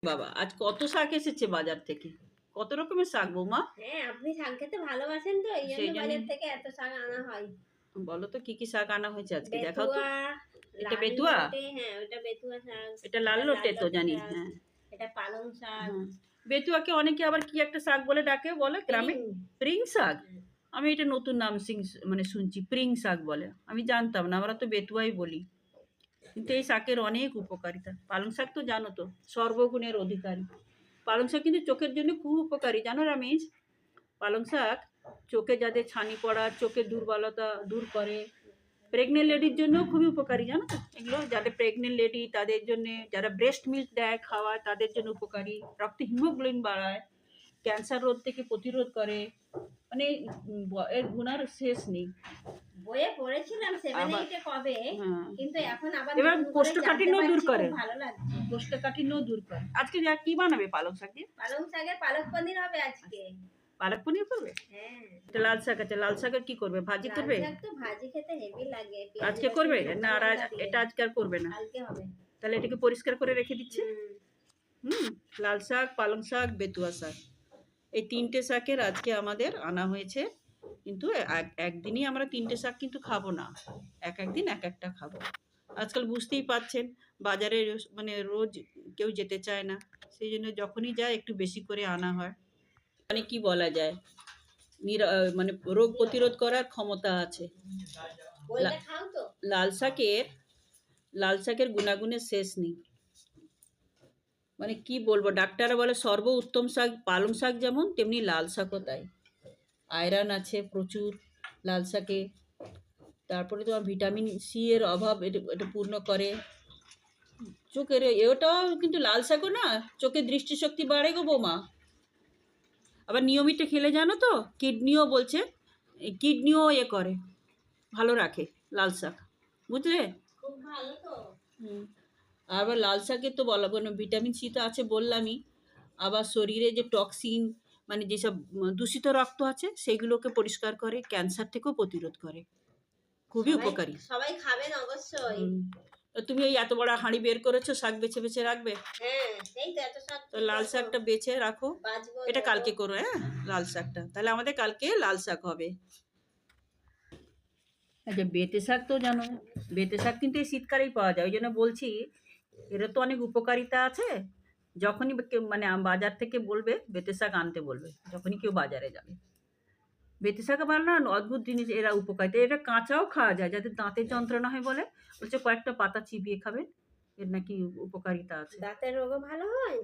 বাবা, আজ কত শাক এসেছে বাজার থেকে! কত রকমের শাক বৌমা? হ্যাঁ, আপনি শাক খেতে ভালোবাসেন তো এই জন্য সেই জন্য বাজার থেকে এত শাক আনা হয়। বলো তো কি কি শাক আনা হয়েছে আজকে, দেখাও তো। বেতুয়া, এটা লাল বেতুয়া? লোটে, হ্যাঁ ওটা বেতুয়া শাক। এটা লাল এটা লাল লোটে তো লোটে জানি, শাক। হ্যাঁ। এটা পালং শাক। হ্যাঁ, বেতুয়াকে অনেকে আবার কি একটা শাক বলে ডাকে, বলে গ্রামে? পিং। প্রিং শাক? আমি এটা নতুন নাম মানে শুনছি, প্রিং শাক বলে। আমি জানতাম না, আমরা তো বেতুয়াই বলি। কিন্তু এই শাকের অনেক উপকারিতা। পালং শাক তো জানো তো, সর্বগুণের অধিকারী। পালং শাক কিন্তু চোখের জন্য খুব উপকারী, জানো রামিজ? পালং শাক চোখে যাদের ছানি পড়া, চোখের দুর্বলতা দূর করে। প্রেগনেন্ট লেডির জন্য খুবই উপকারী, জানো তো এগুলো? যাদের প্রেগনেন্ট লেডি তাদের জন্য, যারা ব্রেস্ট মিল্ক দেয় খাওয়ায় তাদের জন্য উপকারী। রক্তে হিমোগ্লোবিন বাড়ায়, ক্যান্সার রোগ থেকে প্রতিরোধ করে। মানে এর গুণার শেষ নেই। বইয়ে পড়েছিলাম 7 আবার 8 এ কবে, হ্যাঁ, কিন্তু এখন আবার এবার নতুন করে জানতে কোষ্ঠকাঠিন্য দূর পারছি, করে। খুব ভালো লাগছে। কোষ্ঠকাঠিন্য দূর করে। আজকে যা কি বানাবে পালং শাক দিয়ে? পালং শাকের পালক পনির হবে আজকে। পালক পনির করবে? হ্যাঁ। এটা লাল শাক আছে, লাল শাকের কি করবে, ভাজি লাল করবে? শাক তো ভাজি খেতে হেভি লাগে, পেঁয়াজ আজকে রসুন করবে না? শুকনো আর লঙ্কা দিয়ে। এটা আজকে আর করবে না? কালকে হবে। তাহলে এটাকে পরিষ্কার করে রেখে দিচ্ছে। হুম। হুম। লাল শাক, পালং শাক, বেতুয়া শাক, এই তিনটে শাকের আজকে আমাদের আনা হয়েছে। কিন্তু একদিনই আমরা তিনটে শাক কিন্তু খাবো না, এক একদিন এক একটা খাবো। আজকাল বুঝতেই পাচ্ছেন, বাজারে মানে রোজ কেউ যেতে চায় না। সেই জন্য যখনই যায় একটু বেশি করে আনা হয়। মানে কি বলা যায়, মানে রোগ প্রতিরোধ করার ক্ষমতা আছে। বইটা খাও তো। লাল শাকের লাল শাকের গুণাগুণের শেষ নেই। মানে কি বলবো, ডাক্তাররা বলে সর্ব উত্তম শাক পালং শাক, যেমন তেমনি লাল শাকও তাই। আয়রন আছে প্রচুর লাল শাকে। তারপরে তোমার ভিটামিন সি এর অভাব এটা এটা পূর্ণ করে। চোখের এটাও কিন্তু লাল শাকও না, চোখের দৃষ্টিশক্তি বাড়ে গো বৌমা। আবার নিয়মিত খেলে জানো তো কিডনিও বলছে, কিডনিও করে, ভালো রাখে লাল শাক, বুঝলে? খুব ভালো তো। হুম। আবার লাল শাকে তো বলা ভিটামিন সি তো আছে বললামই। আবার শরীরে যে টক্সিন, মানে যেসব দূষিত রক্ত আছে সেগুলোকে পরিষ্কার করে, ক্যান্সার থেকেও প্রতিরোধ করে। খুবই সবাই উপকারী। সবাই খাবেন অবশ্যই। তো তুমি এই এত বড় হাঁড়ি বের করেছো, শাক বেছে বেছে রাখবে? হ্যাঁ, এই তো এত শাক তো কি লাল করবো? শাকটা বেছে রাখো। বাছবো, এটা দেবো। কালকে করো, হ্যাঁ, লাল শাকটা। তাহলে আমাদের কালকে লাল শাক হবে। আচ্ছা, বেতে শাক তো জানো, বেতে শাক কিন্তু এই শীতকালেই পাওয়া যায়। ওই জন্য বলছি, এর তো অনেক উপকারিতা আছে। যখনই কেউ মানে বাজার থেকে বলবে বেতে শাক আনতে বলবে, যখনই কেউ বাজারে যাবে। বেতে শাক আবার না অদ্ভুত জিনিস, এরা উপকারিতা। এটা কাঁচাও খাওয়া যায়, যাদের দাঁতের যন্ত্রণা হয় বলে, বলছে কয়েকটা পাতা চিবিয়ে খাবেন, এর নাকি উপকারিতা আছে। দাঁতের রোগও ভালো হয়।